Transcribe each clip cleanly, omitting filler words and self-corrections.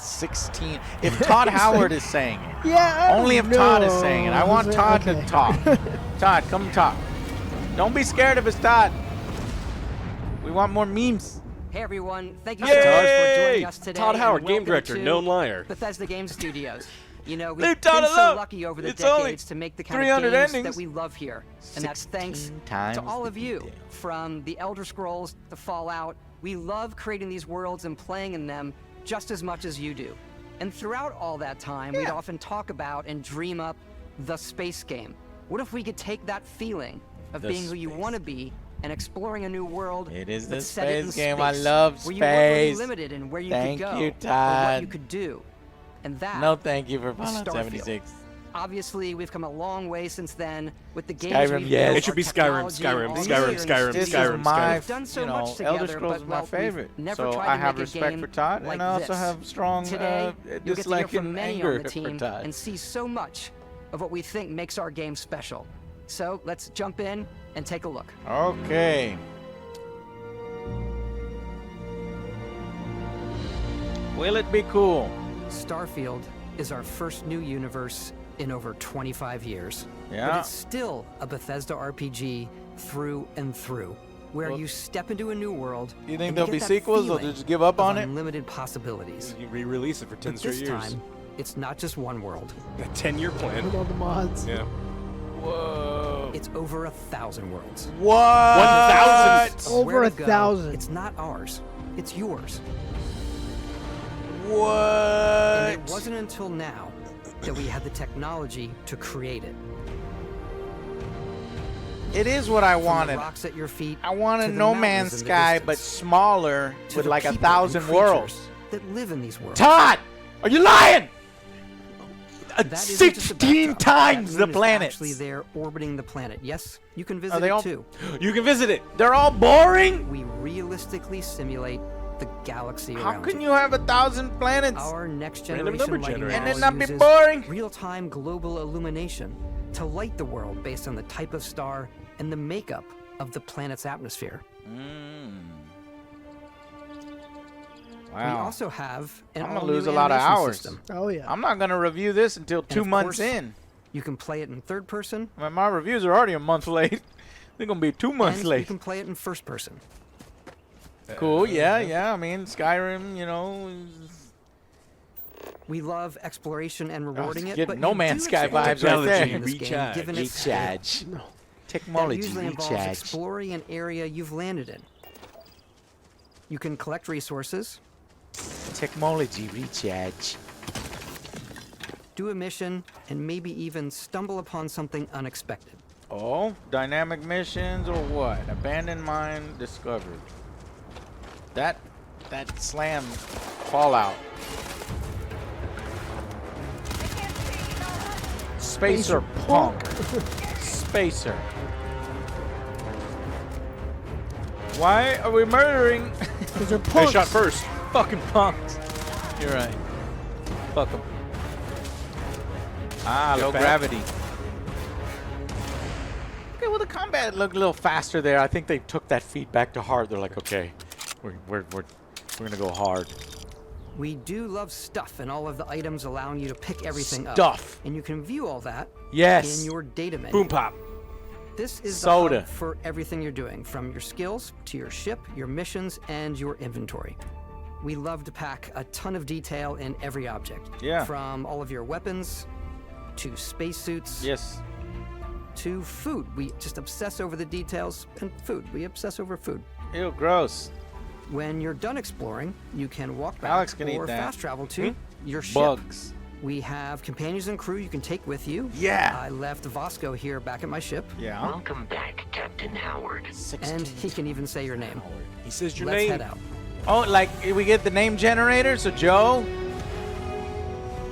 16. If Todd Howard is saying it. Yeah. Only if Todd is saying it. I want Todd to talk. Todd, come talk. Don't be scared of us, Todd. We want more memes. Hey everyone, thank you so much for joining us today. Todd Howard, game director, known liar. Bethesda Game Studios. You know, we've Leave been Todd so alone. lucky over the It's only decades to make the kind of 300 games endings. that we love here. And that's thanks 16 times to all of the you. deal. From the Elder Scrolls, the Fallout, we love creating these worlds and playing in them just as much as you do. And throughout all that time, we'd often talk about and dream up the space game. What if we could take that feeling of being who you want to be and exploring a new world? It is but the set it in space game. I space, love where you weren't really space. limited in where you Thank could go you, or what Todd. you could do. And that No, thank you for is Fallout Starfield. 76. Obviously, we've come a long way since then with the games Skyrim, we've yes. built, It should our be Skyrim, technology, Skyrim, and all Skyrim, the Skyrim, experience. This Skyrim, is my, We've done so you know, much together, Elder Scrolls but, is my well, we've favorite. never So tried I to have make a respect game for Todd, like and I also this. have strong Today, you'll get to hear dislike from and many anger on the for team Todd. and see so much of what we think makes our game special. So let's jump in and take a look. Okay. Will it be cool? Starfield is our first new universe in over 25 years. Yeah. But it's still a Bethesda RPG through and through, where Well, you step into a new world. You think and there'll get be that sequels, or feeling just give up of on it? unlimited possibilities. You re-release it for 10 But straight this years. time, it's not just one world. A 10-year plan. With all the mods. Yeah. Whoa. It's over 1,000 worlds. What? 1,000. Over Where to 1,000. go, It's not ours. It's yours. What? And it wasn't until now that we had the technology to create it. It is what I From the wanted. rocks at your feet. I want a to the No mountains Man's in the Sky, but distance, smaller, to with the like people and 1,000 worlds. creatures that live in these worlds. Todd, are you lying? That isn't just a 16 backdrop. times That the moon is planets. actually there orbiting the planet. Yes, you can visit Are they it all- too. You can visit it. They're all boring. We realistically simulate the galaxy How around can you. you have 1,000 planets? Our next Random generation number lighting generator. And it model not be uses boring? real-time global illumination to light the world based on the type of star and the makeup of the planet's atmosphere. We Wow. also have an I'm gonna all-new lose a lot of animation hours. system. Oh, yeah. I'm not gonna review this until 2 of months course, in. You can play it in third person, I mean, my reviews are already a month late. They're gonna be 2 months and you late. can play it in first person. Cool. Yeah. I mean, Skyrim. You know. We love exploration and rewarding it, getting but No you Man's do Sky expect vibes right technology there. in this game, Recharge. given its scale. Recharge. No. That Technology usually involves recharge. exploring an area you've landed in. You can collect resources, Technology recharge. do a mission, and maybe even stumble upon something unexpected. Oh, dynamic missions or what? Abandoned mine discovered. That slam Fallout. Spacer punk. Spacer. Why are we murdering? Because they're They punks. shot first. Fucking punks. You're right. Fuck them. Ah, Get low back. gravity. Okay, well the combat looked a little faster there. I think they took that feedback to heart. They're like, okay, we're gonna go hard. We do love stuff and all of the items allowing you to pick everything up. Stuff. And you can view all that Yes. in your data menu. Boom pop. This is Soda. the hub for everything you're doing, from your skills to your ship, your missions, and your inventory. We love to pack a ton of detail in every object. Yeah. From all of your weapons to spacesuits Yes. to food. We just obsess over the details, and food. We obsess over food. Ew, gross. When you're done exploring, you can walk back Alex can eat or that. fast travel to your ship. Bugs. We have companions and crew you can take with you. Yeah. I left Vasco here back at my ship, Yeah. Welcome back, Captain Howard. and he can even say your name. He says your Let's name. head out. Oh, like we get the name generator. So Joe,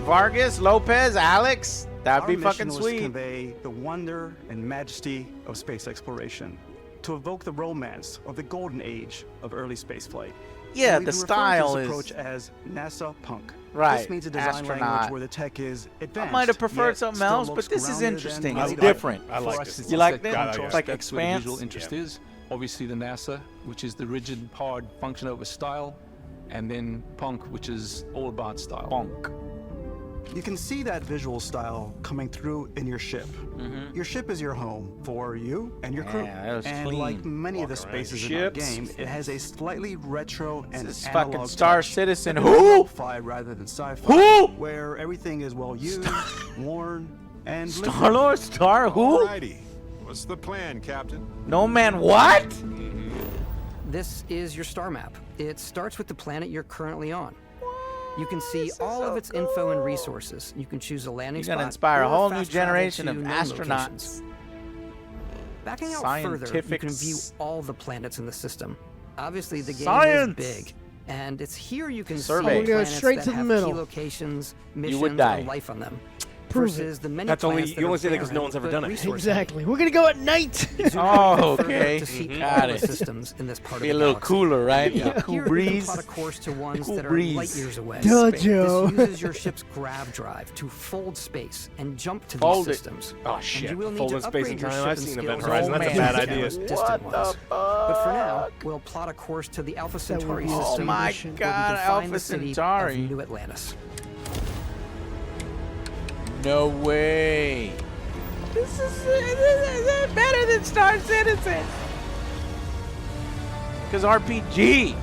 Vargas, Lopez, Alex. That'd Our be mission fucking was to sweet. convey the wonder and majesty of space exploration, to evoke the romance of the golden age of early spaceflight. Yeah, We've the been referring to style this is approach as NASA Punk. right. This means a design astronaut. language where the tech is I advanced. might have preferred yet something still else, looks but this is grounded and interesting. I It's like- different. I like For us, this. it's You like that that? contrast. Like That's where the visual expanse? interest is. Obviously, the NASA, which is the rigid, hard function over style. and then punk, which is old bot style. Bonk. You can see that visual style coming through in your ship. Your ship is your home for you and your crew. Yeah, that was and clean. like many of the Walk around spaces in your our ships. game, it has a slightly retro and This is analog fucking Star touch. Citizen. But Who? lo-fi rather than sci-fi. Who? Where everything is well used, worn, and lived Star Lord? Star who? Alrighty. What's the plan, Captain? No man what? This is your star map. It starts with the planet you're currently on. You can see all of its info and resources. You can choose a landing You're gonna spot inspire a or whole new fast travel generation to of known astronauts. locations. Backing out further, you can view Scientifics. all the planets in the system. Obviously, the game Science. is big, and it's here you can Survey. see We're going planets straight that to the have middle. key locations, You missions, would die. and life on them. Prove versus the many That's only- planets you that only are say that 'cause no barren, one's ever but done it. resource Exactly. We're gonna go at night. Oh, further okay. to see Got all it. the systems in this part Be of a the little galaxy. cooler, right? Yeah. Cool Here, you breeze. can plot a course to ones Cool that are breeze. light years away. Duh, This Joe. uses your ship's grav drive to fold space and jump to Fold it. these systems. Oh And shit! you will need Folding to space upgrade and your time. ship I've and seen Event skills Horizon. to That's a manage bad the idea. most distant What the ones. fuck? But for now, we'll plot a course to the Alpha Centauri will be system. Oh my where we God, can find Alpha the city Centauri. of New Atlantis. No way. This is better than Star Citizen. Because RPG.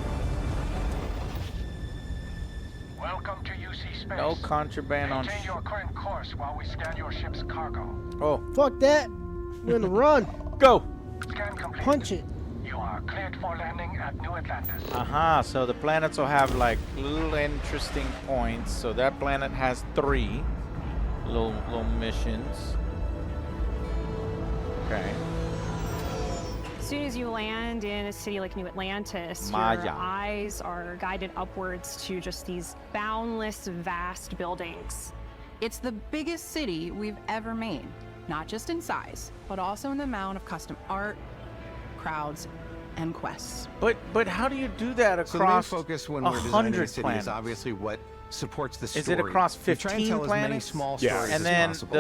Welcome to UC Space. No contraband on. Maintain your current course while we scan your ship's cargo. Oh, Fuck that. We're gonna run. go. Scan complete. Punch it. You are cleared for landing at New Atlantis. So the planets will have like little interesting points. So that planet has 3 little missions. Okay. As soon as you land in a city like New Atlantis, Maya. your eyes are guided upwards to just these boundless, vast buildings. It's the biggest city we've ever made, not just in size, but also in the amount of custom art, crowds, and quests. But how do you do that So the main across focus when we're designing the 100 city planets? is obviously what supports the story. Is it across We try and 15 tell as many planets? small Yeah. stories And as then possible.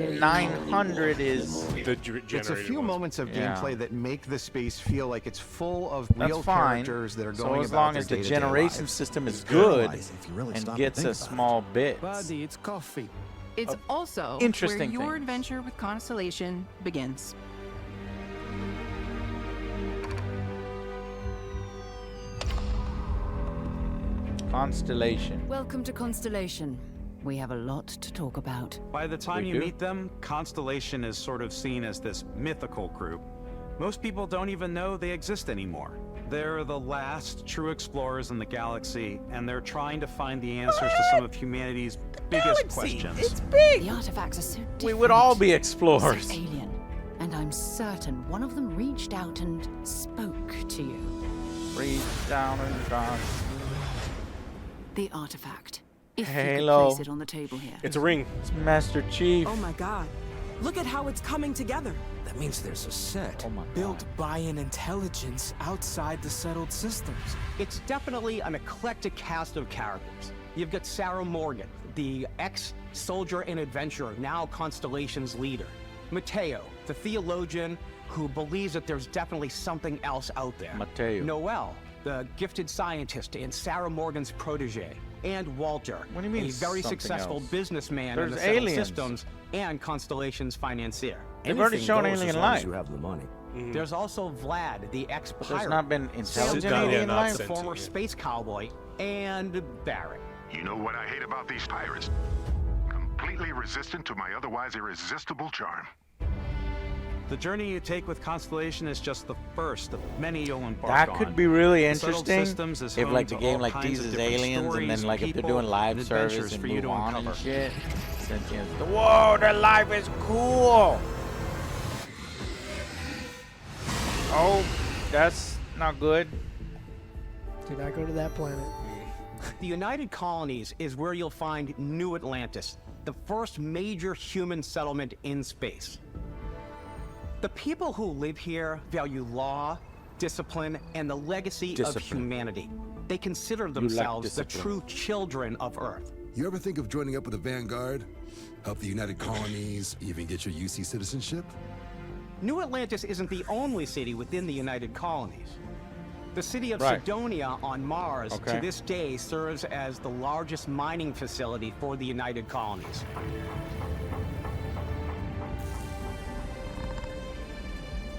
the 900 is. The It's a generated few ones. moments of Yeah. gameplay that make the space feel like it's full of That's real fine. characters that are So going as about long their as the day-to-day generation lives. system is good If you really and stop gets think a about it. small bit. Buddy, it's coffee. It's also interesting where your things. adventure with Constellation begins. Constellation. Welcome to Constellation. We have a lot to talk about. By the time We you do? meet them, Constellation is sort of seen as this mythical group. Most people don't even know they exist anymore. They're the last true explorers in the galaxy, and they're trying to find the answers to some of humanity's biggest questions. It's big. The artifacts are so different. We would all be explorers. So alien. And I'm certain one of them reached out and spoke to you. Reach down and cross. The artifact. If you Halo. could place it on the table here. It's a ring. It's Master Chief. Oh my god. Look at how it's coming together. That means there's a set Oh my Built by an intelligence outside the settled systems. It's definitely an eclectic cast of characters. You've got Sarah Morgan, the ex-soldier and adventurer, now Constellation's leader. Mateo, the theologian who believes that there's definitely something else out there. Mateo. Noel, the gifted scientist and Sarah Morgan's protege. And Walter, What do you mean a very something successful else? businessman There's in the settled aliens. systems and Constellation's financier. They've already Anything shown goes as alien long as life. you have the money. There's also Vlad, the ex-pirate. There's not been intelligent Sit down, alien yeah, life? not former sentient. space cowboy, and Barrett. You know what I hate about these pirates? Completely resistant to my otherwise irresistible charm. The journey you take with Constellation is just the first of many you'll embark That on. could be really The settled interesting systems is if home like the to game all like kinds of teases different aliens and stories, then like if they're people, doing live and service adventures and for you move to on and uncover. shit. Sentience. Whoa, their life is cool. Oh, that's not good. Do not go to that planet. The United Colonies is where you'll find New Atlantis, the first major human settlement in space. The people who live here value law, discipline, and the legacy of Discipline. humanity. They consider like themselves the discipline. true children of Earth. You ever think of joining up with the Vanguard? Help the United Colonies, even get your UC citizenship? New Atlantis isn't the only city within the United Colonies. The city of Right. Sidonia on Mars Okay. to this day serves as the largest mining facility for the United Colonies.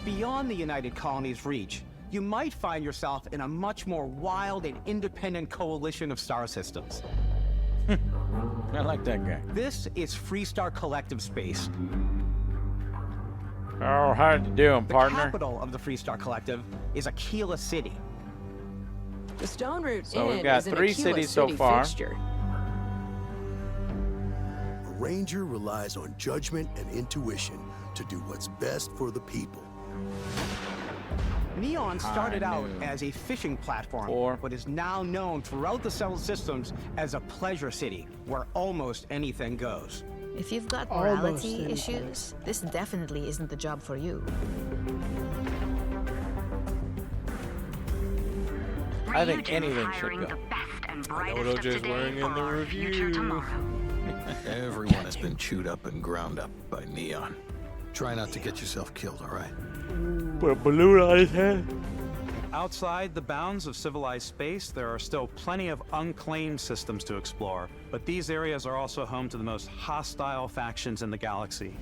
Beyond the United Colonies' reach, you might find yourself in a much more wild and independent coalition of star systems. I like that guy. This is Freestar Collective Space. Oh, how you doing, The partner? capital of the Freestar Collective is Aquila City. The stone route So we've in got is an 3 Aquila cities so City far. fixture. A ranger relies on judgment and intuition to do what's best for the people. Neon started out knew. as a fishing platform, but is now known throughout the settled systems as a pleasure city where almost anything goes. If you've got Almost morality anything. issues, this definitely isn't the job for you. I think anything should go. I know what OJ's wearing in the review. Everyone has been chewed up and ground up by Neon. Try not to get yourself killed, all right? Put a balloon on his head. Outside the bounds of civilized space, there are still plenty of unclaimed systems to explore, but these areas are also home to the most hostile factions in the galaxy.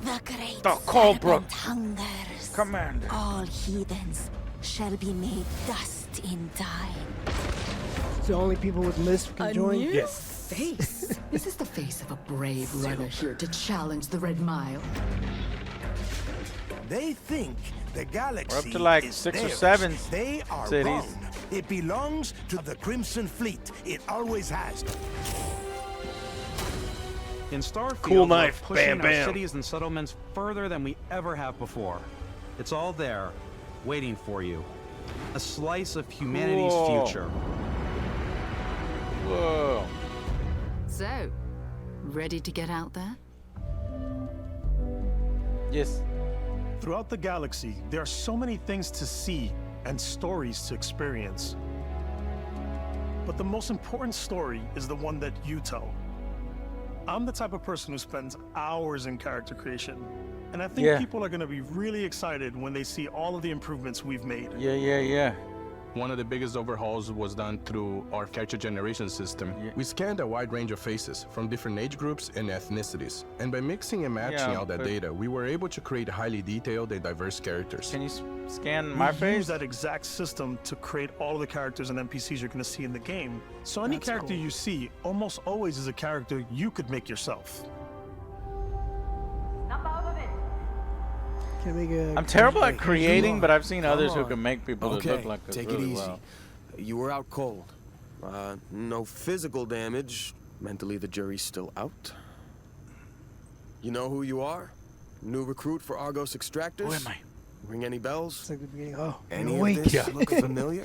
The great The Cobra serpent hungers. Commander. All heathens shall be made dust in time. It's the only people with Lisp can join. Face. This is the face of a brave runner here to challenge the Red Mile. They think the galaxy We're up to like is 6 or theirs. 7 They are cities. wrong. It belongs to the Crimson Fleet. It always has. In Starfield, Cool we're knife. pushing Bam, our bam. cities and settlements further than we ever have before. It's all there, waiting for you. A slice of humanity's Whoa. future. Whoa. So, ready to get out there? Yes. Throughout the galaxy, there are so many things to see and stories to experience. But the most important story is the one that you tell. I'm the type of person who spends hours in character creation, and I think Yeah. people are going to be really excited when they see all of the improvements we've made. Yeah. One of the biggest overhauls was done through our character generation system. We scanned a wide range of faces from different age groups and ethnicities. And by mixing and matching Yeah, all that but- data, we were able to create highly detailed and diverse characters. Can you scan We my use face? that exact system to create all of the characters and NPCs you're going to see in the game. So any That's character cool. you see almost always is a character you could make yourself. Can I make a I'm terrible at Hey, creating, you but I've seen Come others who on. can make people that look like us take really it easy. well. You were out cold. No physical damage. Mentally, the jury's still out. You know who you are? New recruit for Argos Extractors? Who am I? Ring any bells? It's like the beginning. Oh, Any you're of awake. this look familiar?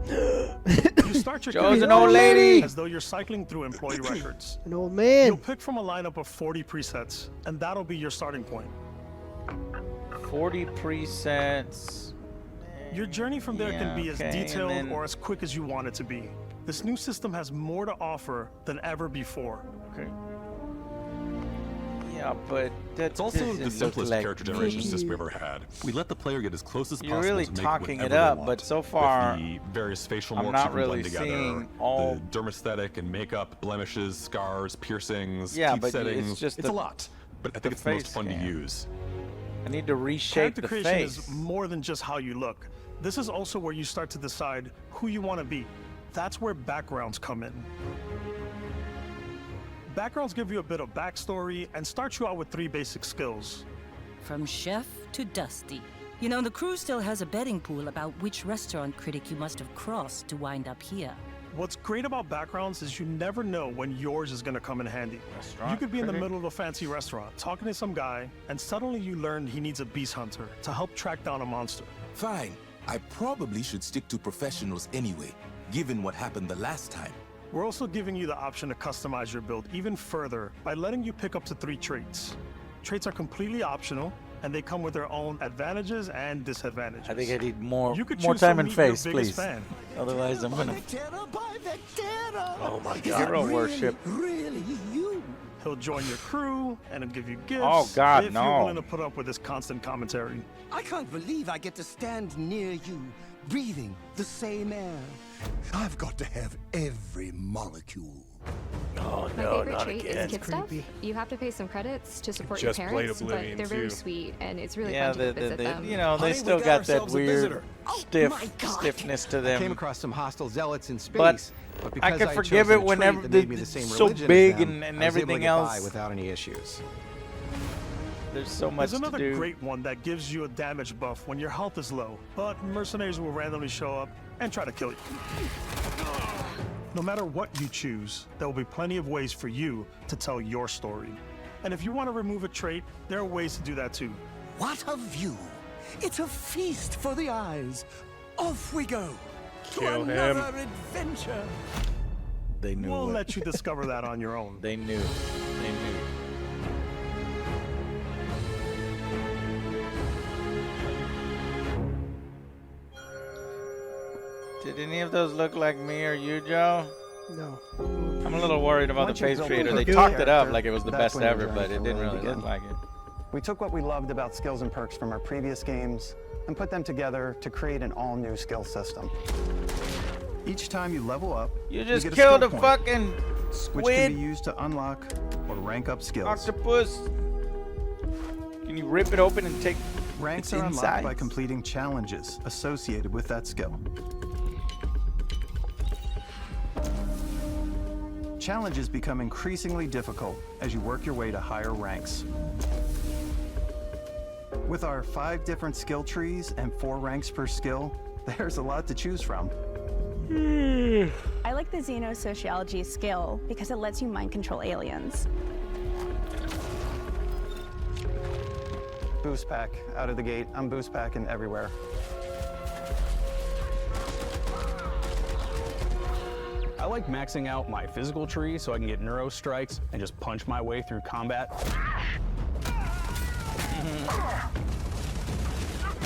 You start your Joe's career an old lady. as though you're cycling through employee records. An old man. You'll pick from a lineup of 40 presets, and that'll be your starting point. 40 presets. Your journey from there can be as okay, and detailed then- or as quick as you want it to be. This new system has more to offer than ever before. Okay. Yeah, but that It's also doesn't the look simplest like character generation me. system we've ever had. We let the player get as close as You're possible really to make talking whatever it they up, want. but so far, With the various facial I'm morphs not you can really blend together, seeing all- the dermesthetic and makeup, blemishes, scars, piercings, Yeah, teeth but settings. it's just a the- lot, but I the think it's the most face fun scan. to use. I need to reshape Character the creation face. is more than just how you look. This is also where you start to decide who you want to be. That's where backgrounds come in. Backgrounds give you a bit of backstory and start you out with 3 basic skills. From chef to Dusty. You know, the crew still has a betting pool about which restaurant critic you must have crossed to wind up here. What's great about backgrounds is you never know when yours is going to come in handy. You could be in the middle of a fancy restaurant talking to some guy, and suddenly you learn he needs a beast hunter to help track down a monster. Fine. I probably should stick to professionals anyway, given what happened the last time. We're also giving you the option to customize your build even further by letting you pick up to 3 traits. Traits are completely optional, and they come with their own advantages and disadvantages. I think I need more You could more choose time to in meet your face, biggest please. fan. Otherwise, I'm gonna. Oh my Hero worship. Really, you? He'll join your crew and he'll give you gifts. Oh, God, if no. you're willing to put up with his constant commentary. I can't believe I get to stand near you, breathing the same air. I've got to have every molecule. Oh, My no, favorite not trait again. is kid stuff. You have to pay some credits to support Just your played parents, but Oblivion, they're very too. sweet, and it's really Yeah, fun to visit them. you know, they Honey, still we got that ourselves a weird visitor. stiffness to them. I came across some hostile zealots in space, But because I could had forgive chosen it a trait whenever that made me the same it's so religion as big them, and I was able to everything get by else. without any issues. There's so much There's another to do. great one that gives you a damage buff when your health is low, but mercenaries will randomly show up and try to kill you. No matter what you choose, there will be plenty of ways for you to tell your story. And if you want to remove a trait, there are ways to do that too. What a view! It's a feast for the eyes. Off we go to Kill him. another adventure. They knew. We'll it. let you discover that on your own. They knew. They knew. Did any of those look like me or you, Joe? No. I'm a little worried about the Once you face build creator. a They good talked it up character, like it was the that's best when your ever, journey but it can didn't really really look begin. like it. We took what we loved about skills and perks from our previous games and put them together to create an all-new skill system. Each time you level up, You just get a killed a skill point, fucking which can squid be used to unlock or rank up skills. octopus. Can you rip it open and take Ranks its are unlocked by insides? completing challenges associated with that skill. Challenges become increasingly difficult as you work your way to higher ranks. With our 5 different skill trees and 4 ranks per skill, there's a lot to choose from. I like the Xenosociology skill because it lets you mind control aliens. Boost pack out of the gate. I'm boost packing everywhere. I like maxing out my physical tree so I can get neuro strikes and just punch my way through combat.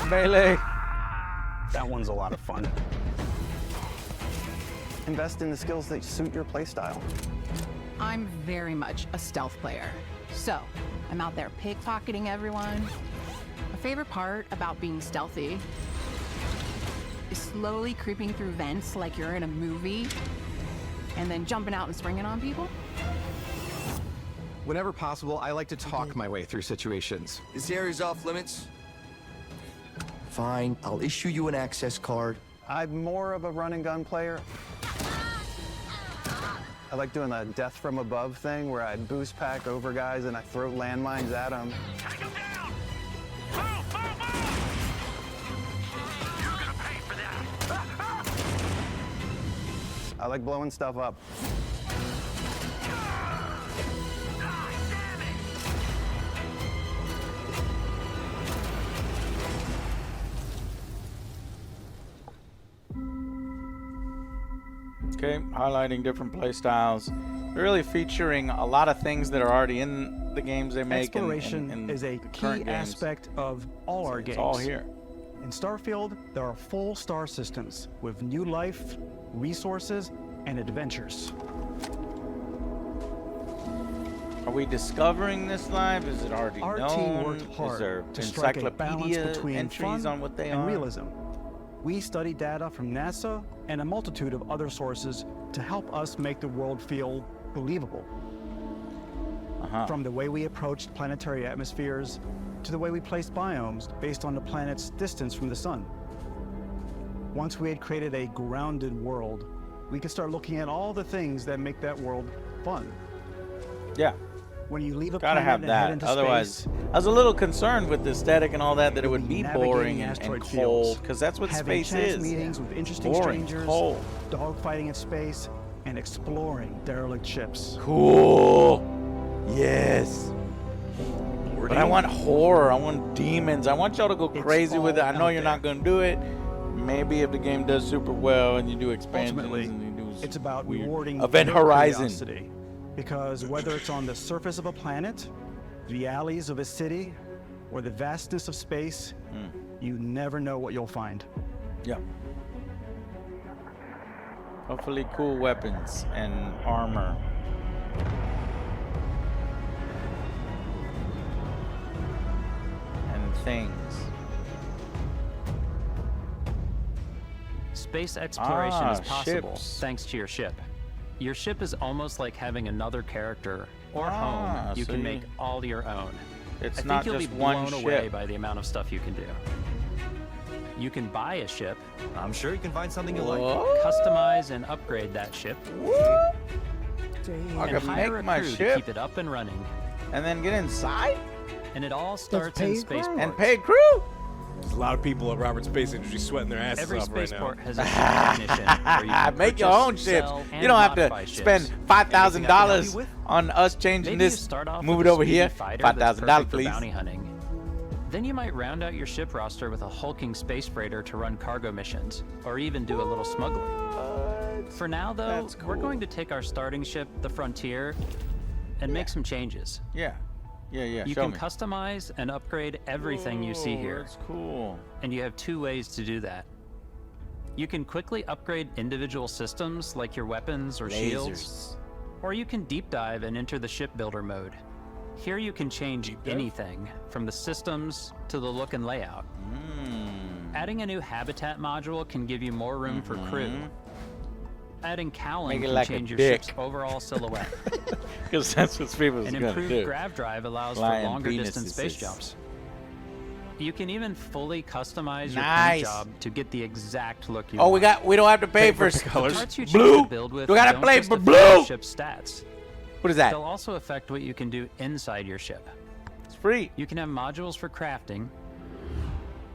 Melee. That one's a lot of fun. Invest in the skills that suit your playstyle. I'm very much a stealth player. So, I'm out there pickpocketing everyone. My favorite part about being stealthy is slowly creeping through vents like you're in a movie and then jumping out and springing on people. Whenever possible, I like to talk my way through situations. This area's off limits. Fine, I'll issue you an access card. I'm more of a run and gun player. I like doing the death from above thing where I boost pack over guys and I throw landmines at them. I like blowing stuff up. Okay, highlighting different play styles. Really featuring a lot of things that are already in the games they make. Exploration and is a the key current games. aspect of all our games. It's all here. In Starfield, there are full star systems with new life, resources, and adventures. Are we discovering this live? Is it already Our known? team worked Is hard there to strike a balance encyclopedia between entries fun on what they and are? realism. We study data from NASA and a multitude of other sources to help us make the world feel believable. From the way we approached planetary atmospheres to the way we placed biomes based on the planet's distance from the sun. Once we had created a grounded world, we could start looking at all the things that make that world fun. Yeah. When you leave a Gotta planet have and head that. into Otherwise, space, I was a little concerned with the aesthetic and all that it would be navigating boring and asteroid cold, fields, because that's what having space chance is. meetings with interesting Boring, strangers, cold. dogfighting in space, and exploring derelict ships. Cool. Yes. But I want horror. I want demons. I want y'all to go crazy with it. I know you're not going to do it. Maybe if the game does super well and you do expansions Ultimately, and you do it's about weird rewarding Event your Horizon. curiosity. Because whether it's on the surface of a planet, the alleys of a city, or the vastness of space, you never know what you'll find. Yeah. Hopefully cool weapons and armor. things. Space exploration is possible ships. thanks to your ship. Your ship is almost like having another character or home you so can make all your own. It's I think not you'll just be one blown away ship. by the amount of stuff you can do. You can buy a ship. I'm sure you can find something you like. Customize and upgrade that ship. I And can hire make a my crew to ship keep it up and running. and then get inside And it all starts in spaceports. and pay crew. There's a lot of people at Robert's Space Industry sweating their asses Every off right now. spaceport has a ship technician where you can Make your purchase, own ships. sell, You and don't have to modify spend ships. $5,000 on us changing Maybe you this. start off Move with it a over speedy here. fighter that's $5,000, perfect for please. bounty hunting. Then you might round out your ship roster with a hulking space freighter to run cargo missions, or even do a little smuggling. For now, though, we're going to take our starting ship, the Frontier, and make some changes. Yeah. Yeah. You Show can me. customize and upgrade everything you see here. That's cool. And you have two ways to do that. You can quickly upgrade individual systems like your weapons or shields, or you can deep dive and enter the shipbuilder mode. Here you can change anything from the systems to the look and layout. Adding a new habitat module can give you more room for crew. Adding cowling Make it can like a change your dick. ship's overall silhouette. Because that's what people's An gonna improved do. grav drive allows Flying for longer distance penises. space jumps. You can even fully customize your Nice. paint job to get the exact look you Oh, want. we don't have to pay for The parts you choose blue. to build with We gotta don't play just for affect blue. your ship's stats. What is that? They'll also affect what you can do inside your ship. It's free. You can have modules for crafting.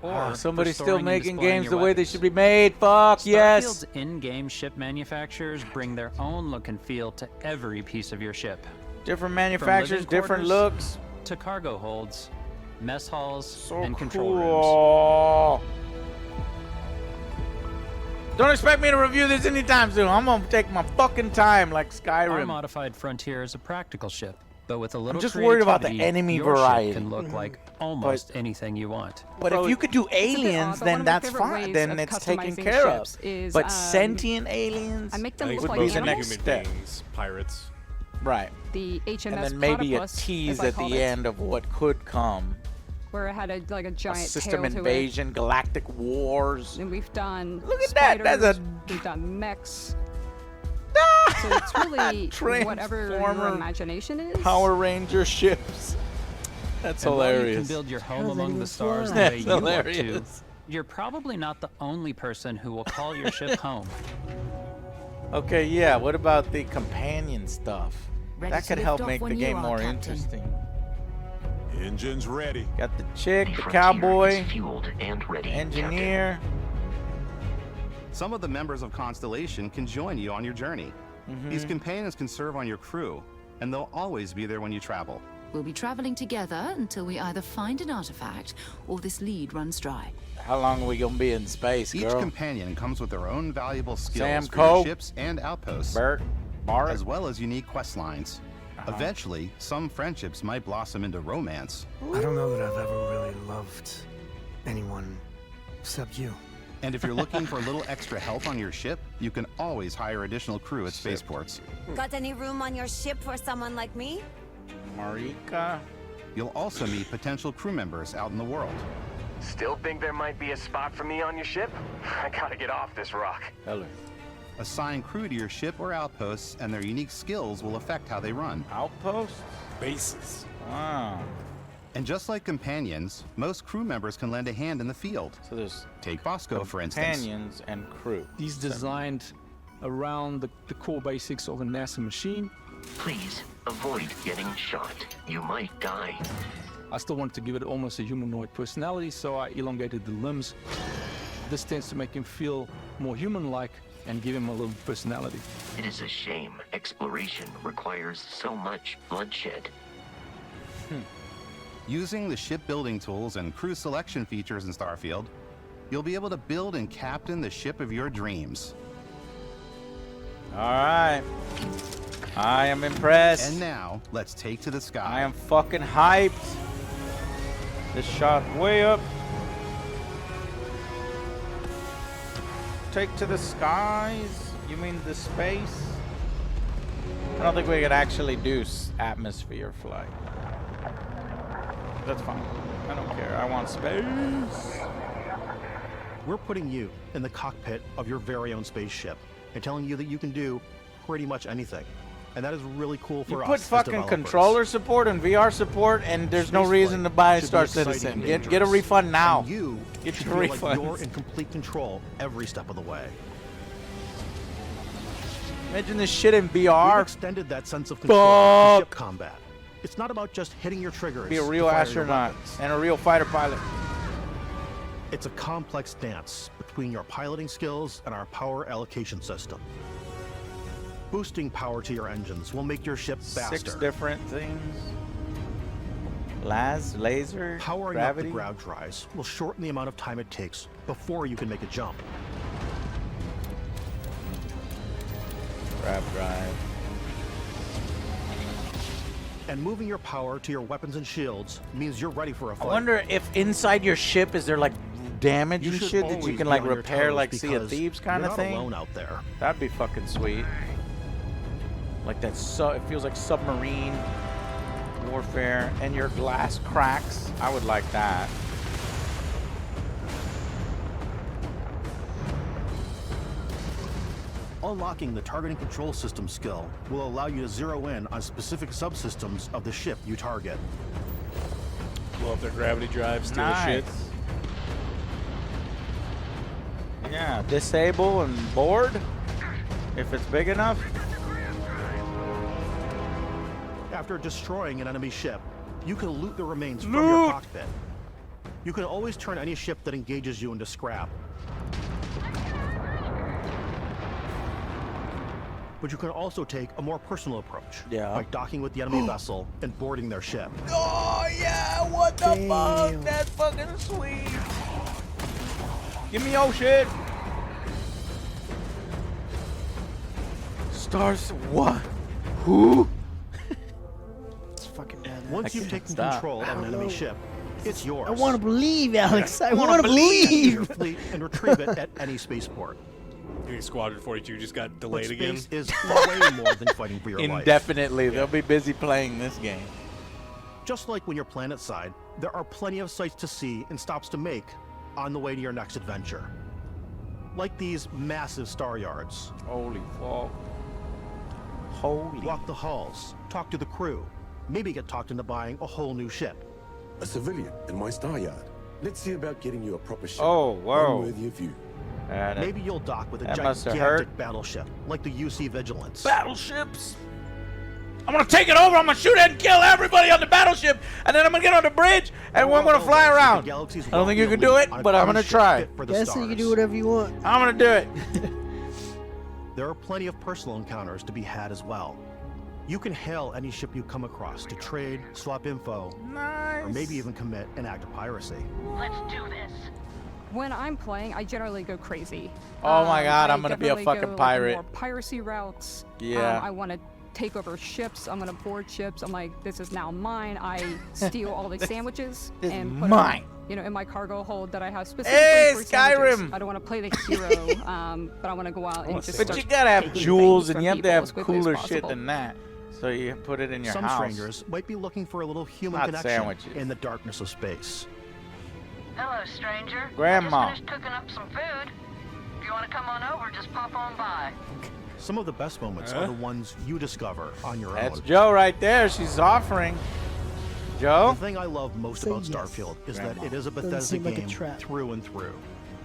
Or Oh, for somebody's still storing and making displaying games your the way they weapons. should be made. Fuck yes. Starfield's in-game ship manufacturers bring their own look and feel to every piece of your ship. Different From manufacturers, living different quarters looks. to cargo holds, mess halls, So and control rooms. cool. Don't expect me to review this anytime soon. I'm gonna take my fucking time like Our Skyrim. modified Frontier is a practical ship, but with a little just worried about the creativity, enemy your variety. ship can look like almost anything you want. But if you could do It's a bit odd, aliens, but then one of my that's favorite fine. ways Then of it's taken customizing care of. ships is, But sentient aliens, I make them think look would like be the animals. next human step. beings, pirates. Right. The HMS And then maybe a Platypus, tease as I at called the it, end of what could come. where it had a giant A system tail to invasion, galactic wars. it. And we've done Look at that, that's spiders, a- we've done mechs. So it's really whatever your Transformer imagination is. Power Ranger ships. That's And while hilarious. you can build your home among the stars the That's way you want to, hilarious. you're probably not the only person who will call your ship home. Okay, yeah. What about the companion stuff? Ready That to could lift help off make when the you game are, more Captain. interesting. Engines ready. Got the chick, the Frontier cowboy, is fueled and ready, engineer. Some of the members of Constellation can join you on your journey. These companions can serve on your crew, and they'll always be there when you travel. We'll be traveling together until we either find an artifact or this lead runs dry. How long are we gonna be in space, Each girl? companion comes with their own valuable skills Sam for your Coe, ships and outposts, Bert, Bart. as well as unique quest lines. Eventually, some friendships might blossom into romance. I don't know that I've ever really loved anyone except you. And if you're looking for a little extra help on your ship, you can always hire additional crew at spaceports. Got any room on your ship for someone like me? Marika. You'll also meet potential crew members out in the world. Still think there might be a spot for me on your ship? I gotta get off this rock. Hello. Assign crew to your ship or outposts, and their unique skills will affect how they run. Outposts? Bases. Wow. And just like companions, most crew members can lend a hand in the field. So there's Take Bosco, for instance. companions and crew. He's designed around the core basics of a NASA machine. Please avoid getting shot. You might die. I still wanted to give it almost a humanoid personality, so I elongated the limbs. This tends to make him feel more human-like and give him a little personality. It is a shame exploration requires so much bloodshed. Using the shipbuilding tools and crew selection features in Starfield, you'll be able to build and captain the ship of your dreams. All right. I am impressed. And now, let's take to the sky. I am fucking hyped. This shot way up. Take to the skies? You mean the space? I don't think we could actually do atmosphere flight. That's fine. I don't care. I want space. We're putting you in the cockpit of your very own spaceship and telling you that you can do pretty much anything. And that is really cool for us. You put fucking controller support and VR support, and there's no reason to buy Star Citizen. Get a refund now. And you get should your feel refund. like you're in complete control every step of the way. Imagine this shit in VR. We've extended that sense of control to ship combat. It's not about just hitting your triggers. Be a real astronaut and a real fighter pilot. It's a complex dance between your piloting skills and our power allocation system. Boosting power to your engines will make your ship faster. 6 different things. Laser, powering gravity. up the grav drives will shorten the amount of time it takes before you can make a jump. Grav drive. And moving your power to your weapons and shields means you're ready for a fight. I wonder if inside your ship is there like damage and shit that you can like repair, like Sea of Thieves kind of thing. You're not alone out there. That'd be fucking sweet. Like that, it feels like submarine warfare, and your glass cracks. I would like that. Unlocking the targeting control system skill will allow you to zero in on specific subsystems of the ship you target. Blow up their gravity drives, steal the shit. Yeah, disable and board if it's big enough. After destroying an enemy ship, you can loot the remains from your cockpit. You can always turn any ship that engages you into scrap. But you can also take a more personal approach by docking with the enemy vessel and boarding their ship. Oh yeah, what the fuck? That's fucking sweet. Give me your shit. Stars, what? Who? It's fucking bad. Once you've taken control of an enemy ship, it's yours. I want to believe, Alex. I want to believe. Your fleet and retrieve it at any spaceport. Squadron 42 just got delayed But again. space is way more than fighting for your life. Indefinitely. They'll be busy playing this game. Just like when you're planetside, there are plenty of sights to see and stops to make on the way to your next adventure. Like these massive star yards. Holy fuck. Holy. Walk the halls, talk to the crew, maybe get talked into buying a whole new ship. A civilian in my star yard. Let's see about getting you a proper ship. Oh, wow. One worthy of you. Maybe you'll dock with a that must have gigantic hurt. battleship, like the UC Vigilance. Battleships. I'm gonna take it over. I'm gonna shoot it and kill everybody on the battleship, and then I'm gonna get on the bridge and we're gonna fly around. I don't think you can do it, but I'm gonna try. Yes, you can do whatever you want. I'm gonna do it. There are plenty of personal encounters to be had as well. You can hail any ship you come across to trade, swap info, or maybe even commit an act of piracy. Let's do this. When I'm playing, I generally go crazy. Oh my god, I'm gonna be a definitely fucking go, pirate. More piracy routes. Yeah. I want to take over ships. I'm gonna board ships. I'm like, this is now mine. I steal all the sandwiches This and is put mine. them, you know, in my cargo hold that I have specifically Hey, for sandwiches. Skyrim. I don't want to play the hero, but I want to go out and just. But start you gotta have taking jewels, things and from you have to people have as quickly as cooler shit possible. than that. So you put it in your Some house. strangers might be looking for a little human Not connection sandwiches. in the darkness of space. Hello, stranger. Grandma. I just finished cooking up some food. If you want to come on over, just pop on by. Some of the best moments are the ones you discover on your That's own. Joe right there. She's offering. Joe? The thing I love most Say about yes. Starfield is that Grandma. it is a Doesn't Bethesda seem like a game trap. through and through.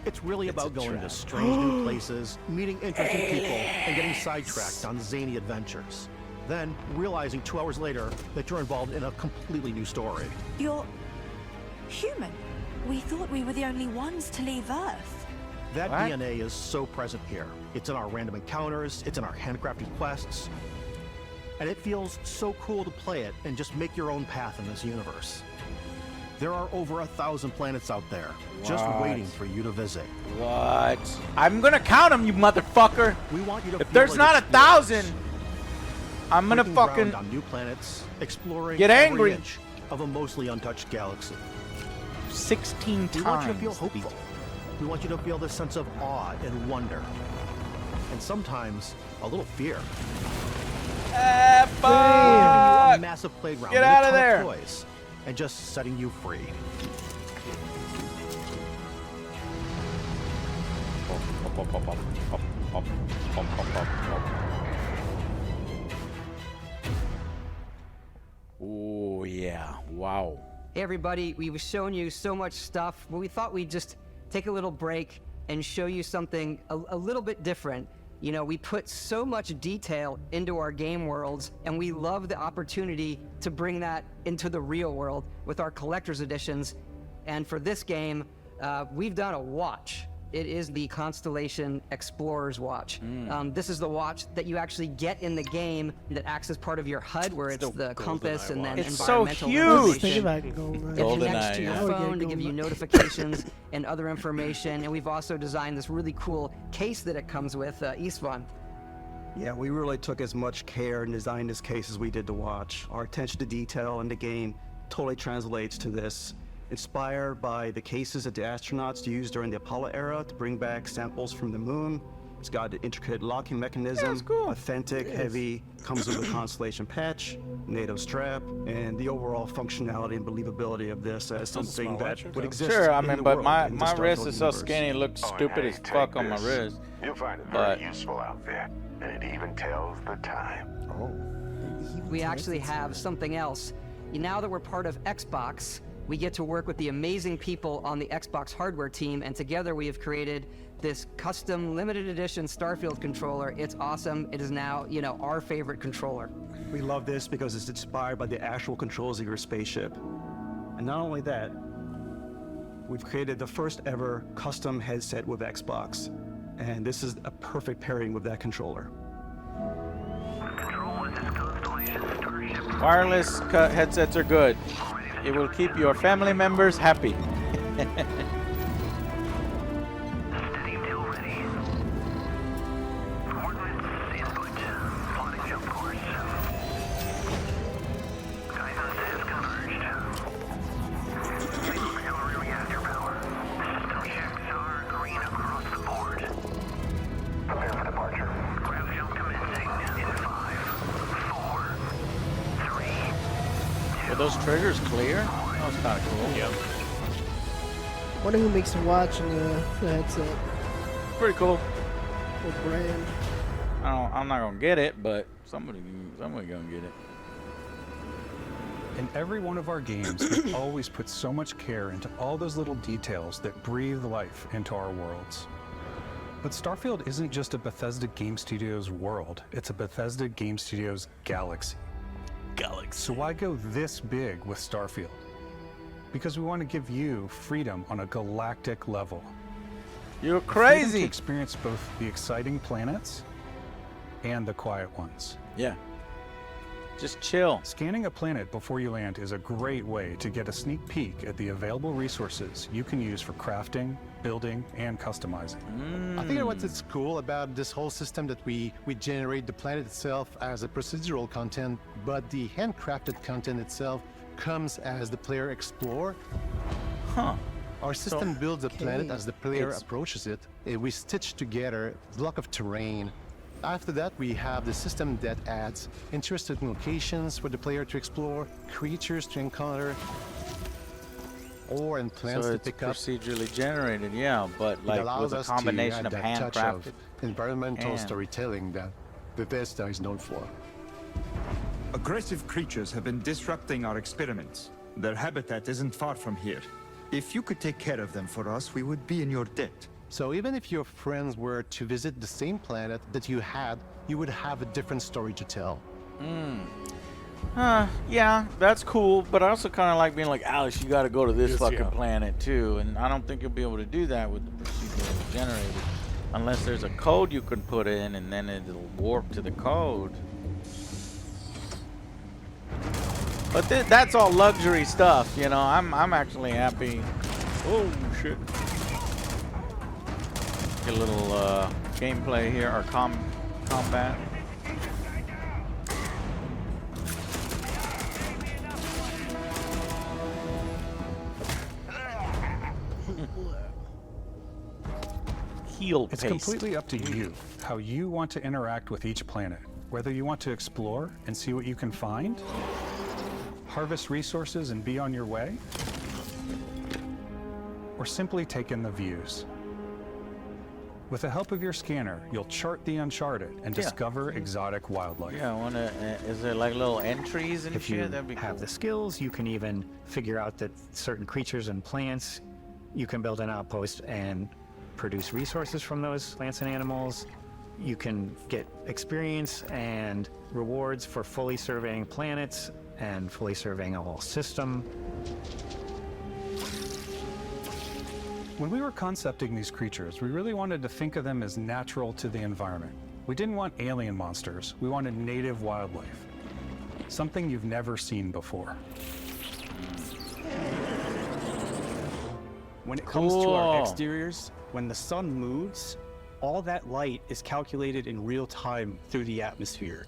It's really about a going to trap. strange new places, meeting interesting people, and getting sidetracked on zany adventures. Then realizing 2 hours later that you're involved in a completely new story. You're human. We thought we were the only ones to leave Earth. That What? DNA is so present here. It's in our random encounters, it's in our handcrafted quests, and it feels so cool to play it and just make your own path in this universe. There are over 1,000 planets out there, just What? waiting for you to visit. What? I'm gonna count them, you motherfucker. We want you to If feel there's like not explorers, 1,000, I'm gonna breaking fucking ground on new planets, exploring get every angry. inch of a mostly untouched galaxy. 16 We want you to times. feel hopeful. We want you to feel this sense of awe and wonder, and sometimes a little fear. Ah, We're giving you a fuck. massive playground Get with a out of ton there. toys, and just setting you free. Oh, yeah. Wow. Hey everybody, we've shown you so much stuff, but we thought we'd just take a little break and show you something a little bit different. You know, we put so much detail into our game worlds, and we love the opportunity to bring that into the real world with our collector's editions. And for this game, we've done a watch. It is the Constellation Explorer's Watch. This is the watch that you actually get in the game that acts as part of your HUD, where it's the compass and then environmental information. It connects to your phone to give you notifications and other information. And we've also designed this really cool case that it comes with, Istvan. Yeah, we really took as much care in designing this case as we did the watch. Our attention to detail in the game totally translates to this. Inspired by the cases that the astronauts used during the Apollo era to bring back samples from the moon. It's got an intricate locking mechanism, authentic, heavy, comes with a Constellation patch, NATO strap, and the overall functionality and believability of this as something that would exist. Sure, I in mean, the but world, my in the wrist Starfield is so universe. skinny, it looks stupid as fuck on my wrist. You'll find it very useful out there, and it even tells the time. We actually have something else. Now that we're part of Xbox, we get to work with the amazing people on the Xbox hardware team, and together we have created this custom limited edition Starfield controller. It's awesome. It is now, you know, our favorite controller. We love this because it's inspired by the actual controls of your spaceship. And not only that, we've created the first ever custom headset with Xbox. And this is a perfect pairing with that controller. Wireless headsets are good. It will keep your family members happy. Were those triggers clear? That was kind of cool. Yep. Wonder who makes the watch and the headset. Pretty cool. What brand? I'm not gonna get it, but somebody gonna get it. In every one of our games, we always put so much care into all those little details that breathe life into our worlds. But Starfield isn't just a Bethesda Game Studios world, it's a Bethesda Game Studios galaxy. So why go this big with Starfield? Because we want to give you freedom on a galactic level. You're Freedom crazy. to experience both the exciting planets and the quiet ones. Yeah. Just chill. Scanning a planet before you land is a great way to get a sneak peek at the available resources you can use for crafting, building, and customizing. I think what's cool about this whole system that we generate the planet itself as a procedural content, but the handcrafted content itself comes as the player explore. Huh. Our system builds the planet Okay. as the player It's- approaches it. We stitch together a block of terrain. After that, we have the system that adds interesting locations for the player to explore, creatures to encounter, ore and plants So to it's pick up. procedurally generated, yeah, but It like allows with a us to combination add of that touch handcrafted. of environmental and- storytelling that Bethesda is known for. Aggressive creatures have been disrupting our experiments. Their habitat isn't far from here. If you could take care of them for us, we would be in your debt. So even if your friends were to visit the same planet that you had, you would have a different story to tell. Yeah, that's cool, but I also kind of like being like, Alex, you got to go to this Yes, fucking yeah. planet too, and I don't think you'll be able to do that with the procedurally generated, unless there's a code you can put in, and then it'll warp to the code. But that's all luxury stuff, you know. I'm actually happy. Oh shit! Get a little gameplay here, or combat. Heal It's paste. completely up to you how you want to interact with each planet. Whether you want to explore and see what you can find, harvest resources and be on your way? Or simply take in the views? With the help of your scanner, you'll chart the uncharted and discover exotic wildlife. Yeah, I want to. Is there like little entries and If shit? you That'd be have cool. the skills, you can even figure out that certain creatures and plants, you can build an outpost and produce resources from those plants and animals. You can get experience and rewards for fully surveying planets and fully surveying a whole system. When we were concepting these creatures, we really wanted to think of them as natural to the environment. We didn't want alien monsters, we wanted native wildlife. Something you've never seen before. When it comes to our Cool. exteriors, when the sun moves, all that light is calculated in real time through the atmosphere.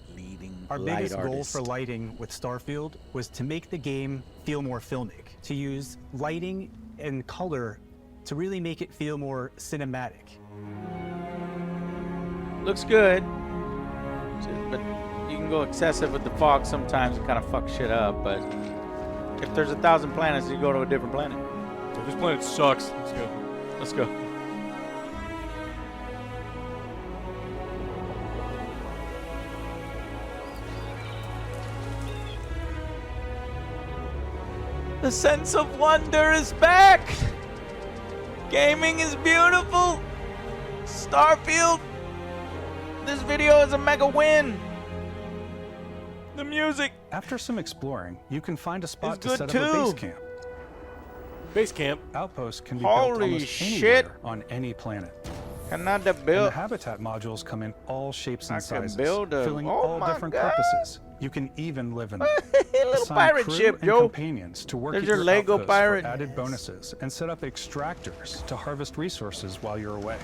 Our light biggest goal artist. for lighting with Starfield was to make the game feel more filmic, to use lighting and color to really make it feel more cinematic. Looks good, but you can go excessive with the fog sometimes and kind of fuck shit up. But if there's 1,000 planets, you go to a different planet. This planet sucks. Let's go. Let's go. The sense of wonder is back. Gaming is beautiful. Starfield. This video is a mega win. The music. After some exploring, you can find a spot It's to set good up a base too. camp. Base camp. Outposts can be Holy built almost shit. anywhere on any planet. Cannot the And build. the habitat modules come in all shapes and I can sizes, build a- filling oh all my different God. purposes. You can even live in them. Little Assign pirate crew ship, and yo. companions to work There's at your Lego outposts pirate. for added bonuses, and set up extractors to harvest resources while you're away.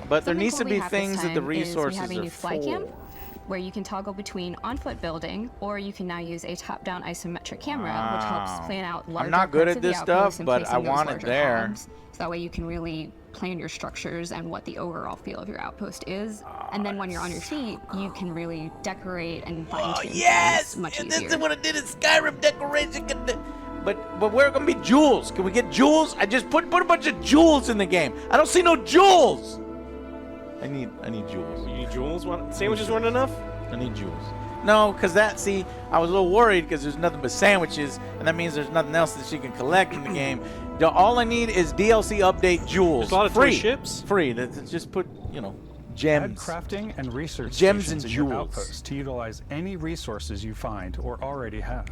But there Something needs cool to we be have this things that the time is resources we have a are new fly cam, for. where you can toggle between on-foot building, or you can now use a top-down isometric camera, which helps Wow. plan out larger I'm not good parts at of the this outpost stuff, and but placing I those want it larger there. hubs. So that way you can really plan your structures and what the overall feel of your outpost is. And then when you're on your feet, you can really decorate and fine-tune things much And easier. this is what I did in Skyrim decoration. But where are gonna be jewels? Can we get jewels? I just put a bunch of jewels in the game. I don't see no jewels. I need jewels. You need jewels? Sandwiches weren't enough? I need jewels. No, because I was a little worried because there's nothing but sandwiches, and that means there's nothing else that she can collect in the game. All I need is DLC update jewels. There's a lot of free toy ships? Free. That's just put, Add gems. crafting and research Gems stations and in your jewels. outposts to utilize any resources you find or already have.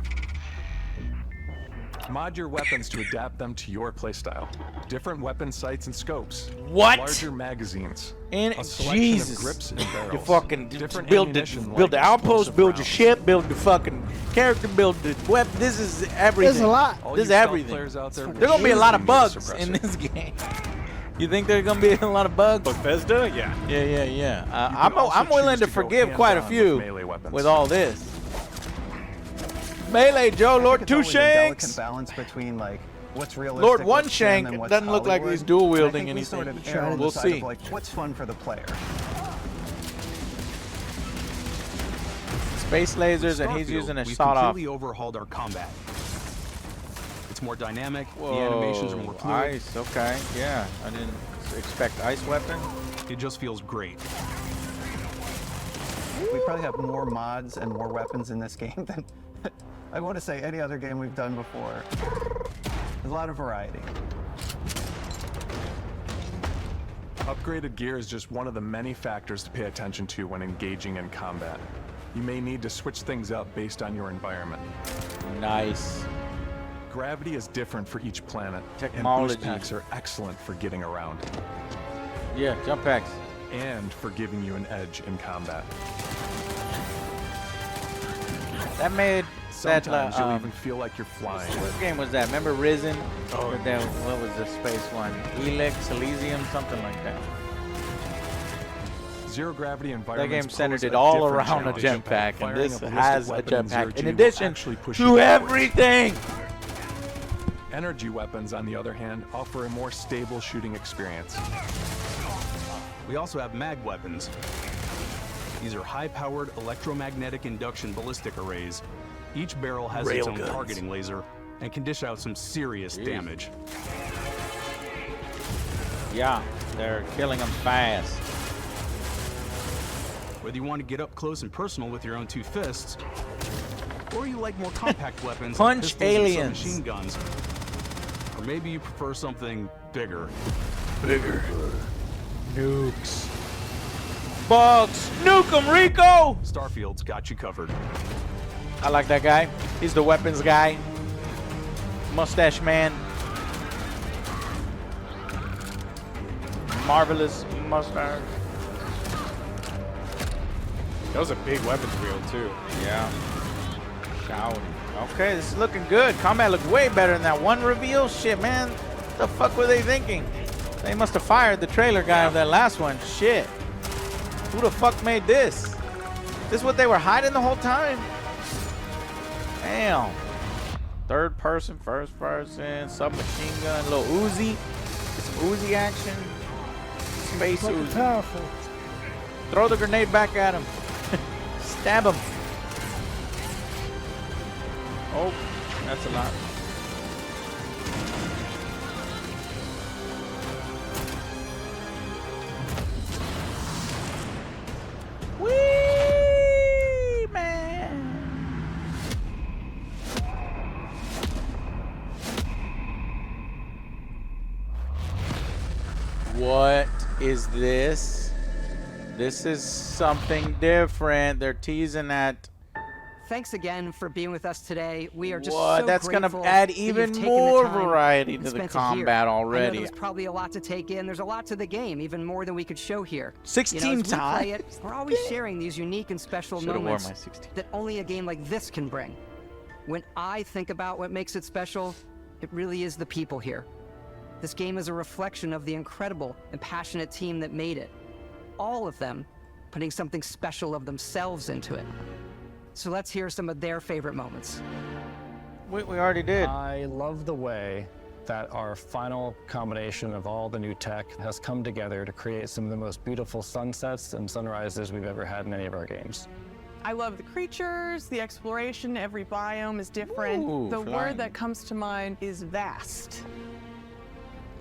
Mod your weapons to adapt them to your playstyle. Different weapon sights and scopes. What? Larger magazines. And a selection Jesus, of grips and barrels. you fucking Different build ammunition the like outpost, explosive build your rounds. ship, build the fucking character, build the weapon. This is everything. There's a lot. All This you is stealth everything. players out there, There's gonna be a lot of need bugs suppressor. in this game. You think there's gonna be a lot of bugs? Bethesda? Yeah. Yeah. You can also I'm willing choose to go forgive quite a hands-on few with melee weapons. with all this. Melee Joe, Lord Two Shanks. Balance between like what's realistic. Lord One what's Shank sim, and what's doesn't look like Hollywood. he's dual And I wielding think we anything. sort of err on the We'll side see. of, like, what's fun for the player. Space lasers, and he's Starfield, using a we've sawed-off. completely overhauled our combat. It's more dynamic. Whoa, The animations are more fluid. ice, okay, yeah. I didn't expect ice weapon. It just feels great. We probably have more mods and more weapons in this game than I want to say any other game we've done before. There's a lot of variety. Upgraded gear is just one of the many factors to pay attention to when engaging in combat. You may need to switch things up based on your environment. Nice. Gravity is different for each planet, Technology. and boost packs are excellent for getting around. Yeah, jump packs. And for giving you an edge in combat. That made Sometimes you'll that, even feel like you're flying. what game was that? Remember Risen? Oh, Or that, what was the space one? Helix, Elysium, something like that. Zero gravity That environments game centered pose it a all different around a challenge. jetpack, and Firing this a ballistic has a weapon in zero jetpack. G In will addition actually push you to backwards. everything! Energy weapons, on the other hand, offer a more stable shooting experience. We also have mag weapons. These are high-powered electromagnetic induction ballistic arrays Each barrel has its own targeting laser and can dish out some serious damage. Yeah, they're killing them fast. Whether you want to get up close and personal with your own 2 fists, or you like more compact weapons Punch like pistols and aliens. submachine guns, or maybe you prefer something bigger. Bigger. Nukes. Bugs. Nuke 'em, Rico! Starfield's got you covered. I like that guy. He's the weapons guy. Mustache man. Marvelous mustache. That was a big weapons wheel too. Yeah. Shouting. Okay, this is looking good. Combat looked way better than that one reveal. Shit, man. What the fuck were they thinking? They must have fired the trailer guy of that last one. Shit. Who the fuck made this? This is what they were hiding the whole time? Damn. Third person, first person, submachine gun, little Uzi. Some Uzi action. Space Uzi. Powerful. Throw the grenade back at him. Stab him. Oh, that's a lot. Whee, man. What is this? This is something different. They're teasing that. Thanks again for being with us today. We are just What? so That's gonna grateful add that you've even taken the more time variety and to the spent it combat here. I know already. there's probably a lot to take in. There's a lot to the game, even more than we could show here. 16 you know, as we times. play it, we're always sharing these unique and special Should've worn moments my 16. that only a game like this can bring. When I think about what makes it special, it really is the people here. This game is a reflection of the incredible and passionate team that made it. All of them putting something special of themselves into it. So let's hear some of their favorite moments. We already did. I love the way that our final combination of all the new tech has come together to create some of the most beautiful sunsets and sunrises we've ever had in any of our games. I love the creatures, the exploration, every biome is different. Ooh, the flying. word that comes to mind is vast.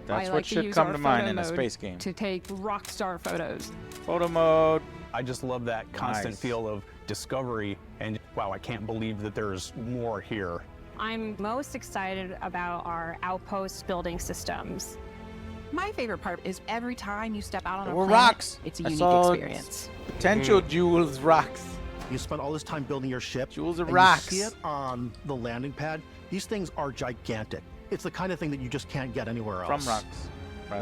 That's I what like to should use come our to mind photo in a mode space game. to take rock star photos. Photo mode. I just love that constant Nice. feel of discovery and wow, I can't believe that there's more here. I'm most excited about our outpost building systems. My favorite part is every time you step out on There a were planet, rocks. it's a I unique saw experience. Potential jewels, rocks. You spent all this time building your ship. Jewels of and rocks. You see it on the landing pad. These things are gigantic. It's the kind of thing that you just can't get anywhere else. From rocks.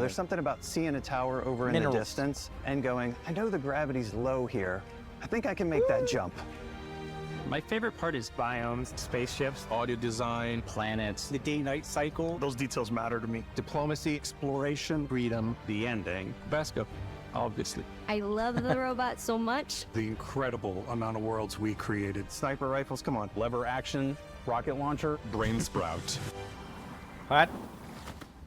There's something about seeing a tower over in Minerals. the distance and going, I know the gravity's low here. I think I can make that jump. My favorite part is biomes, spaceships, audio design, planets, the day-night cycle, Those details matter to me. Diplomacy, exploration, freedom. the ending, Beskip, obviously. I love the robot so much. The incredible amount of worlds we created. Sniper rifles, come on. Lever action, rocket launcher, Brain sprout. What?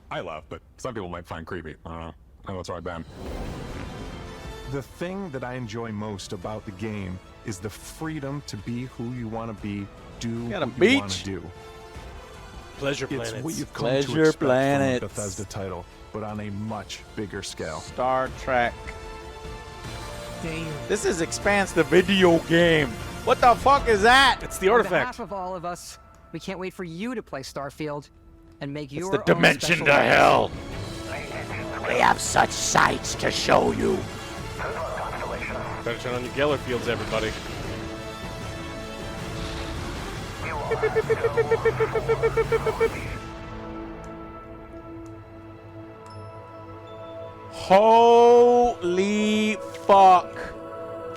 I laugh, but some people might find creepy. I don't know. I know it's right, Ben. The thing that I enjoy most about the game is the freedom to be who you want to be, do Got a what you want beach. to do. Pleasure It's planets. what you've come Pleasure to expect planets. from a Bethesda title, but on a much bigger scale. Star Trek. Damn. This is Expanse the video game. What the fuck is that? It's the On artifact. behalf of all of us, we can't wait for you to play Starfield and make It's your the own dimension special to life. hell. We have such sights to show you. Better turn on your Geller fields, everybody. Holy fuck.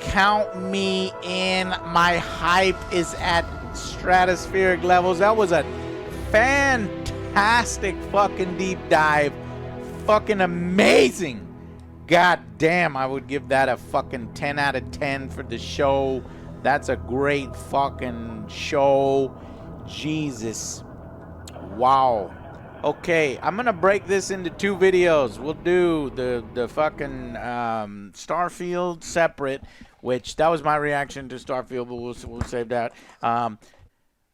Count me in. My hype is at stratospheric levels. That was a fantastic fucking deep dive. Fucking amazing. God damn, I would give that a fucking 10 out of 10 for the show. That's a great fucking show. Jesus. Wow. Okay, I'm gonna break this into 2 videos. We'll do the fucking Starfield separate, which that was my reaction to Starfield, but we'll save that.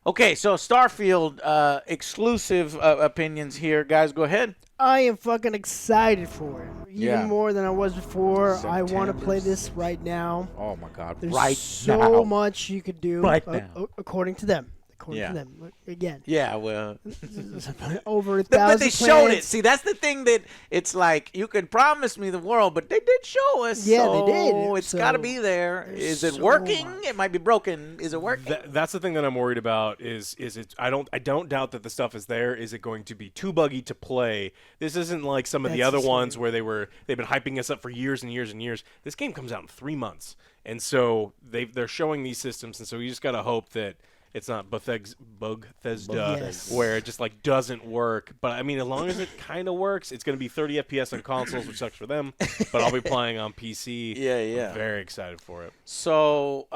Okay, so Starfield exclusive opinions here. Guys, go ahead. I am fucking excited for it. Even more than I was before. I want to play this right now. Oh my God! There's right so now. much you could do. Right now. According to them. According to them. Again. Yeah, well. Over 1,000 But they showed it. planets. See, that's the thing that it's like, you could promise me the world, but they did show us. Yeah, so they did. It's got to be there. Is it working? It might be broken. Is it working? That's the thing that I'm worried about. Is it? I don't doubt that the stuff is there. Is it going to be too buggy to play? This isn't like some of the other ones where they've been hyping us up for years and years and years. This game comes out in 3 months, and so they're showing these systems, and so you just got to hope that it's not Bethesda, where it just like doesn't work. But I mean, as long as it kind of works, it's going to be 30 FPS on consoles, which sucks for them. But I'll be playing on PC. Yeah. I'm very excited for it. So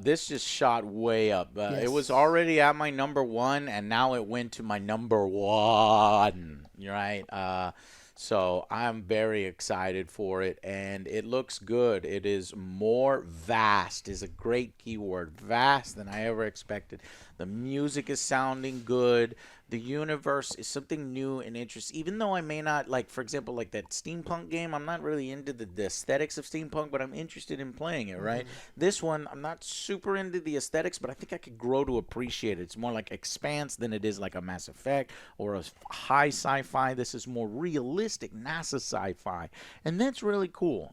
this just shot way up. It was already at my number 1, and now it went to my number 1. Right? So I'm very excited for it, and it looks good. It is more vast, is a great keyword, vast than I ever expected. The music is sounding good. The universe is something new and interesting. Even though I may not, like, for example, like that steampunk game, I'm not really into the aesthetics of steampunk, but I'm interested in playing it, right? This one, I'm not super into the aesthetics, but I think I could grow to appreciate it. It's more like Expanse than it is like a Mass Effect or a high sci-fi. This is more realistic NASA sci-fi, and that's really cool.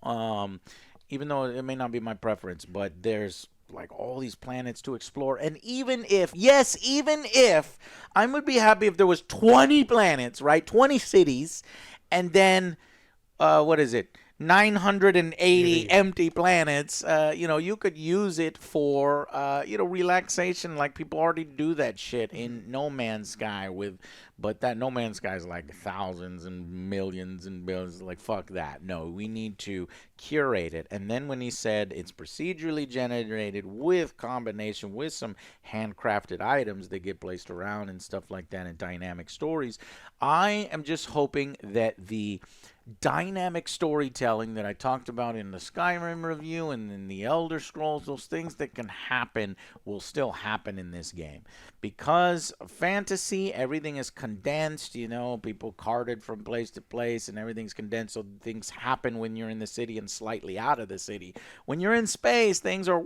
Even though it may not be my preference, but there's like all these planets to explore. And even if I would be happy if there was 20 planets, right? 20 cities, and then what is it? 980 empty planets. You could use it for relaxation, like people already do that shit in No Man's Sky but that No Man's Sky is like thousands and millions and billions. Like, fuck that. No, we need to curate it. And then when he said it's procedurally generated with combination with some handcrafted items that get placed around and stuff like that, and dynamic stories, I am just hoping that the dynamic storytelling that I talked about in the Skyrim review and in the Elder Scrolls, those things that can happen will still happen in this game. Because fantasy, everything is condensed, people carted from place to place and everything's condensed, so things happen when you're in the city and slightly out of the city. When you're in space, things are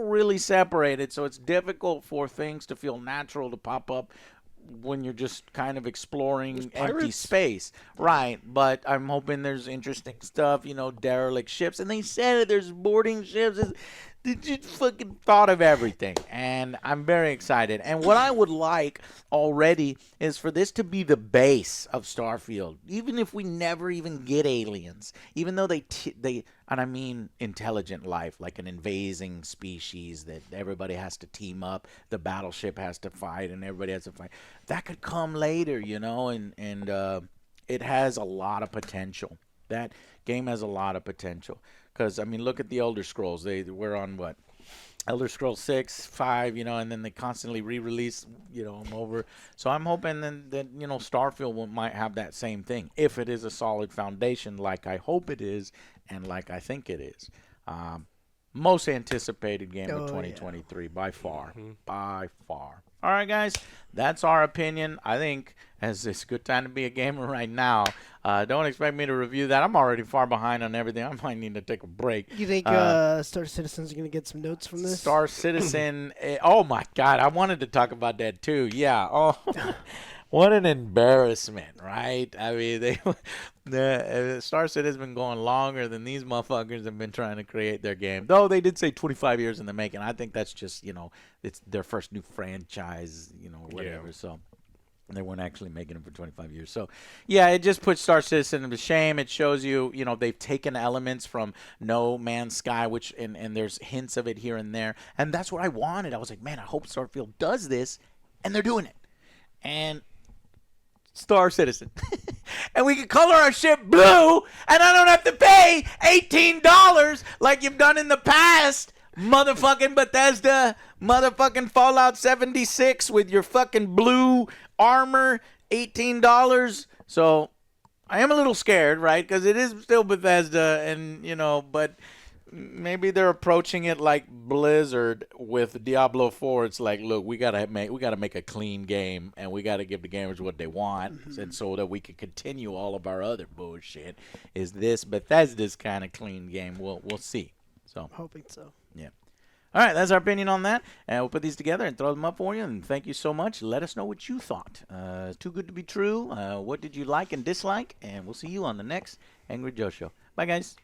really separated, so it's difficult for things to feel natural to pop up when you're just kind of exploring empty space. Right, but I'm hoping there's interesting stuff, derelict ships. And they said there's boarding ships. They just fucking thought of everything. And I'm very excited. And what I would like already is for this to be the base of Starfield. Even if we never even get aliens. Even though they and I mean intelligent life, like an invading species that everybody has to team up, the battleship has to fight, and everybody has to fight. That could come later, and it has a lot of potential. That game has a lot of potential. Because, I mean, look at the Elder Scrolls. We're on what? Elder Scrolls 6, 5, and then they constantly re-release, them over. So I'm hoping that Starfield might have that same thing, if it is a solid foundation like I hope it is and like I think it is. Most anticipated game of 2023 by far. By far. All right, guys, that's our opinion. I think it's a good time to be a gamer right now. Don't expect me to review that. I'm already far behind on everything. I might need to take a break. You think Star Citizen's going to get some notes from this? Star Citizen, oh my God, I wanted to talk about that too. Yeah, oh, what an embarrassment, right? I mean, Star Citizen's been going longer than these motherfuckers have been trying to create their game. Though they did say 25 years in the making. I think that's just, it's their first new franchise, whatever. Yeah. So they weren't actually making them for 25 years. So, yeah, it just puts Star Citizen to shame. It shows you, they've taken elements from No Man's Sky, which and there's hints of it here and there. And that's what I wanted. I was like, man, I hope Starfield does this. And they're doing it. And Star Citizen. And we can color our ship blue, and I don't have to pay $18 like you've done in the past, motherfucking Bethesda, motherfucking Fallout 76 with your fucking blue armor, $18. So I am a little scared, right? Because it is still Bethesda, and, but maybe they're approaching it like Blizzard with Diablo 4. It's like, look, we gotta make a clean game, and we gotta give the gamers what they want, and so that we can continue all of our other bullshit. Is this Bethesda's kind of clean game? We'll see. So I'm hoping so. Yeah. All right, that's our opinion on that, and we'll put these together and throw them up for you. And thank you so much. Let us know what you thought. Too good to be true. What did you like and dislike? And we'll see you on the next Angry Joe Show. Bye, guys.